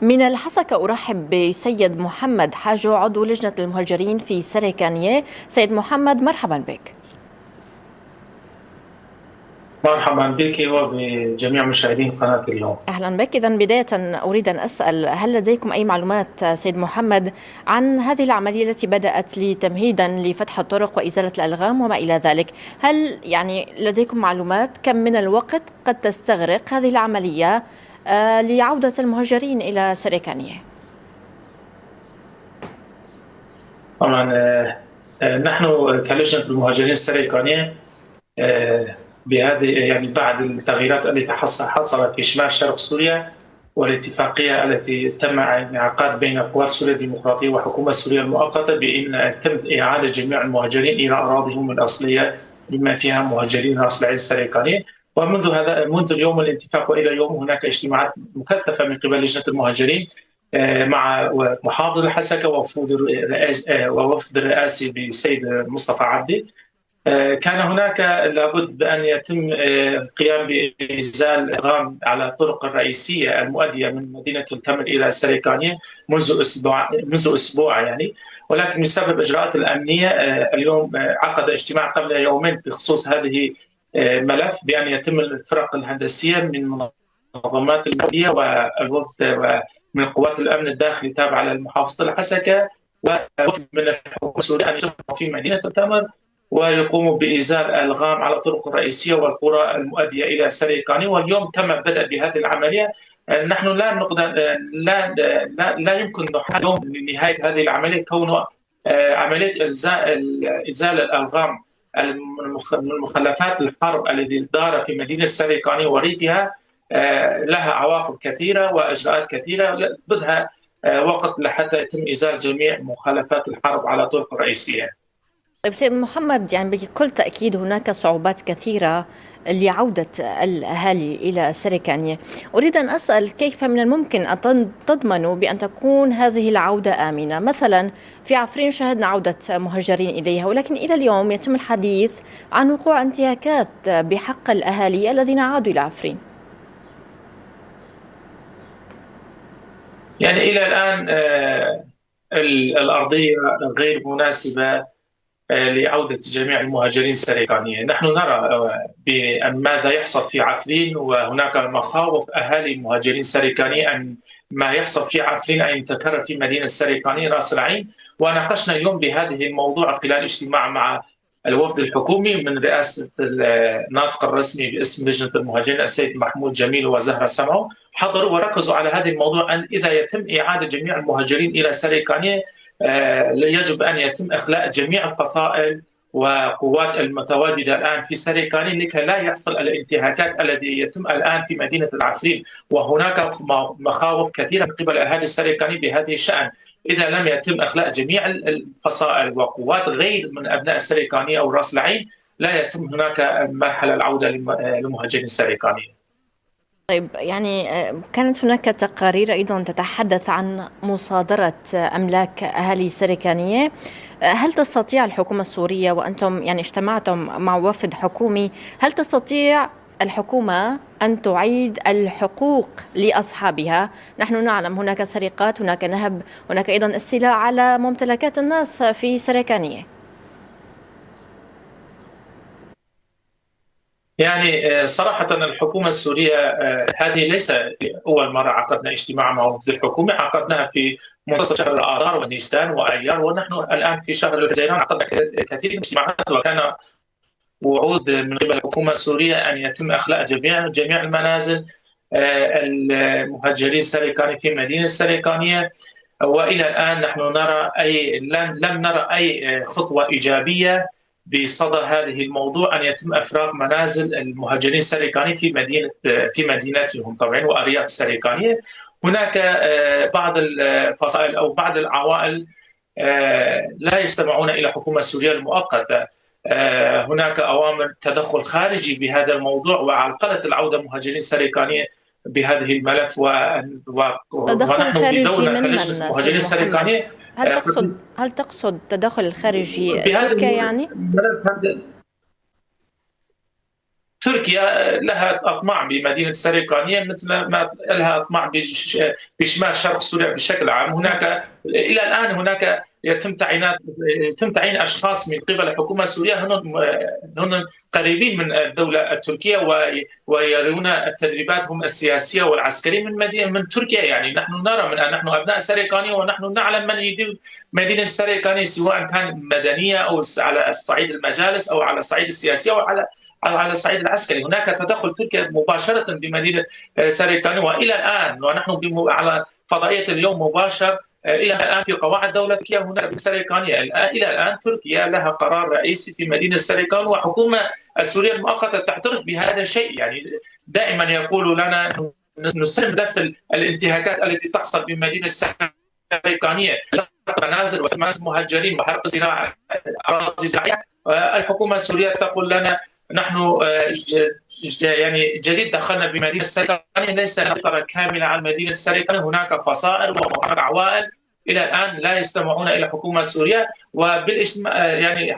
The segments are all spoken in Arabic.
من الحسكة أرحب بسيد محمد حاجو عضو لجنة المهجرين في سريكانية. سيد محمد، مرحبا بك. مرحبا بك وبجميع مشاهدين قناة اليوم. أهلا بك. إذا بداية أريد أن أسأل، هل لديكم أي معلومات سيد محمد عن هذه العملية التي بدأت تمهيدا لفتح الطرق وإزالة الألغام وما إلى ذلك؟ هل لديكم معلومات كم من الوقت قد تستغرق هذه العملية لعودة المهاجرين إلى سريكانية؟ طبعا نحن كلجنة المهاجرين السريكانية بهذه بعد التغييرات التي حصلت في شمال شرق سوريا والاتفاقية التي تم انعقاد بين قوات سوريا الديمقراطية وحكومة سوريا المؤقتة بأن تم إعادة جميع المهاجرين إلى أراضيهم الأصلية بما فيها مهاجرين رأس العين السريكانية. منذ اليوم الاتفاق والى اليوم هناك اجتماعات مكثفه من قبل لجنه المهاجرين مع محافظ الحسكه ووفد الرئاسي بالسيد مصطفى عبدي. كان هناك لابد بان يتم القيام بازاله الالغام على الطرق الرئيسيه المؤديه من مدينه التمر الى سريكانيه منذ اسبوع ولكن بسبب الاجراءات الامنيه اليوم عقد اجتماع قبل يومين بخصوص هذه ملف بان يتم الفرق الهندسيه من المنظمات الماليه والوفد ومن قوات الامن الداخلي تابعه للمحافظه الحسكه ووفد من الحكومه السوريه ان يجتمعوا في مدينه التمر ويقوموا بإزالة الألغام على الطرق الرئيسية والقرى المؤدية إلى سريكاني. واليوم تم بدء بهذه العملية. نحن لا نقدر لا يمكن اليوم لنهاية هذه العملية كونه عملية إزالة الألغام من مخلفات الحرب الذي دار في مدينة سريكاني وريفها لها عواقب كثيرة وإجراءات كثيرة بدها وقت لحتى يتم إزالة جميع مخلفات الحرب على الطرق الرئيسية. طيب سيد محمد، بكل تأكيد هناك صعوبات كثيرة لعودة الأهالي إلى سريكانية. أريد أن أسأل، كيف من الممكن أن تضمنوا بأن تكون هذه العودة آمنة؟ مثلا في عفرين شهدنا عودة مهاجرين إليها، ولكن إلى اليوم يتم الحديث عن وقوع انتهاكات بحق الأهالي الذين عادوا إلى عفرين. إلى الآن الأرضية غير مناسبة لعودة جميع المهاجرين السريكانية. نحن نرى ماذا يحصل في عفرين، وهناك مخاوف أهالي المهاجرين السريكانية أن ما يحصل في عفرين أن يتكرر في مدينة السريكانية رأس العين. وناقشنا اليوم بهذه الموضوع خلال اجتماع مع الوفد الحكومي من رئاسة الناطق الرسمي باسم لجنة المهاجرين السيد محمود جميل وزهرة سمعو. حضروا وركزوا على هذا الموضوع أن إذا يتم إعادة جميع المهاجرين إلى سريكانية يجب أن يتم إخلاء جميع الفصائل وقوات المتواجدة الآن في سريكاني لكي لا يحصل الانتهاكات التي يتم الآن في مدينة العفرين. وهناك مخاوف كثيرة من قبل أهالي السريكاني بهذه الشأن. إذا لم يتم إخلاء جميع الفصائل وقوات غير من أبناء السريكانية أو رأس العين لا يتم هناك مرحلة العودة للمهاجرين السريكانيين. طيب كانت هناك تقارير أيضا تتحدث عن مصادرة أملاك أهالي سريكانية. هل تستطيع الحكومة السورية، وأنتم اجتمعتم مع وفد حكومي، هل تستطيع الحكومة أن تعيد الحقوق لأصحابها؟ نحن نعلم هناك سرقات، هناك نهب، هناك أيضا استيلاء على ممتلكات الناس في سريكانية. صراحة الحكومة السورية هذه ليس أول مرة عقدنا اجتماع مع وفد الحكومة. عقدناها في منتصف شهر آذار ونيسان وأيار، ونحن الآن في شهر حزيران عقدنا كثير من الاجتماعات. وكان وعود من قبل الحكومة السورية أن يتم إخلاء جميع المنازل المهاجرين السريكاني في مدينة السريكانية. وإلى الآن نحن لم نرى أي خطوة إيجابية بصدد هذه الموضوع أن يتم إفراغ منازل المهاجرين السريكاني في مدينتهم طبعا وأرياف السريكانية. هناك بعض الفصائل أو بعض العوائل لا يستمعون إلى الحكومة السورية المؤقتة. هناك أوامر تدخل خارجي بهذا الموضوع وعرقلة العودة مهاجرين السريكانية بهذه الملف. تدخل خارجي من المهاجرين السريكانية. هل تقصد تدخل الخارجي تركيا تركيا لها أطماع بمدينة سريقانية مثل ما لها أطماع بشمال شرق سوريا بشكل عام. هناك إلى الآن هناك يتم تعيين أشخاص من قبل الحكومة السورية هن قريبين من الدولة التركية ويرون تدريباتهم السياسية والعسكرية من تركيا. يعني نحن نرى نحن أبناء سريقانية ونحن نعلم من يدير مدينة سريقانية سواء كان مدنية أو على الصعيد المجالس أو على الصعيد السياسي أو على الصعيد العسكري. هناك تدخل تركيا مباشرة بمدينة سريقانية، وإلى الآن ونحن على فضائية اليوم مباشر إلى الآن في قواعد دولة تركيا هناك بسريقانية. إلى الآن تركيا لها قرار رئيسي في مدينة سريقان، وحكومة السورية المؤقتة تعترف بهذا الشيء. يعني دائما يقولوا لنا نسلم ملف الانتهاكات التي تحصل بمدينة سريقانية، منازل مهجرين وحرق زراعة أراضي زراعية. الحكومة السورية تقول لنا نحن يعني جديد دخلنا بمدينة سريقانية، ليس سيطرة كاملة على مدينة سريقانية، هناك فصائل وهناك عوائل إلى الآن لا يستمعون إلى الحكومة السورية. يعني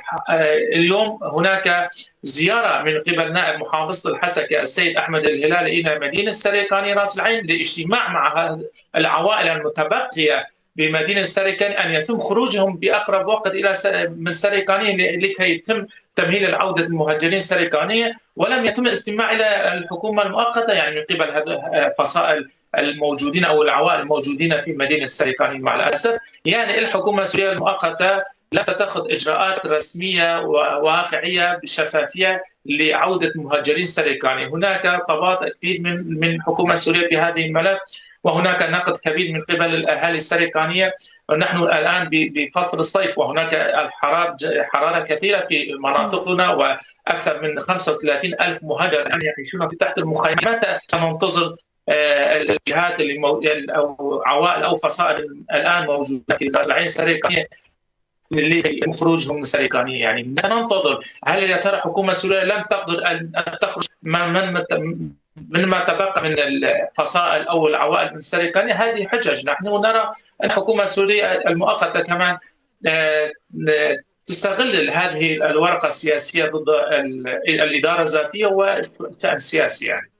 اليوم هناك زيارة من قبل نائب محافظة الحسكة السيد أحمد الهلالي إلى مدينة سريقانية راس العين لاجتماع مع العوائل المتبقية بمدينة سريقانية أن يتم خروجهم بأقرب وقت إلى من سريقانية لكي يتم تمهيل عودة المهاجرين السريقانية. ولم يتم الاستماع إلى الحكومة المؤقتة يعني من قبل الفصائل الموجودين أو العوائل الموجودين في مدينة سريقانية. مع الأسف يعني الحكومة السورية المؤقتة لا تتخذ إجراءات رسمية وواقعية بشفافية لعودة مهاجرين سريقانية. هناك طبات كثير من الحكومة السورية في هذه الملف، وهناك نقد كبير من قبل الأهالي السريقانية. ونحن الآن بفترة الصيف وهناك حرارة كثيرة في مناطقنا، وأكثر من 35 ألف مهاجر يعيشون في تحت المخيمات. سننتظر الجهات أو عوائل أو فصائل الآن موجودة في راس العين السريقانية لخروجهم من السريقانية. يعني ننتظر هل يا ترى الحكومة السورية لم تقدر أن تخرج من ما تبقى من الفصائل أو العوائل من السريقانية. هذه حجج. نحن نرى أن الحكومة السورية المؤقتة كمان تستغل هذه الورقة السياسية ضد الإدارة الذاتية والشأن السياسي. يعني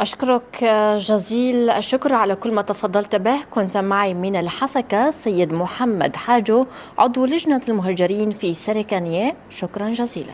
أشكرك جزيل الشكر على كل ما تفضلت به. كنت معي من الحسكة سيد محمد حاجو عضو لجنة المهاجرين في سريقانية. شكرا جزيلا.